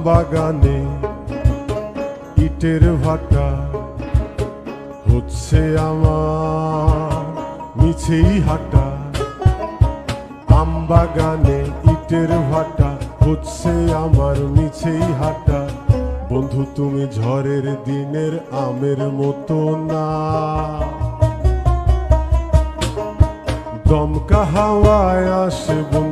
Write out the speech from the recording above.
বাগানে ইটের ভাটা হচ্ছে আমার মিছেই হাঁটা। আম বাগানে ইটের ভাটা হচ্ছে আমার মিছেই হাঁটা। বন্ধু তুমি ঝড়ের দিনের আমের মতো না, দমকা হাওয়ায় আসে বন্ধু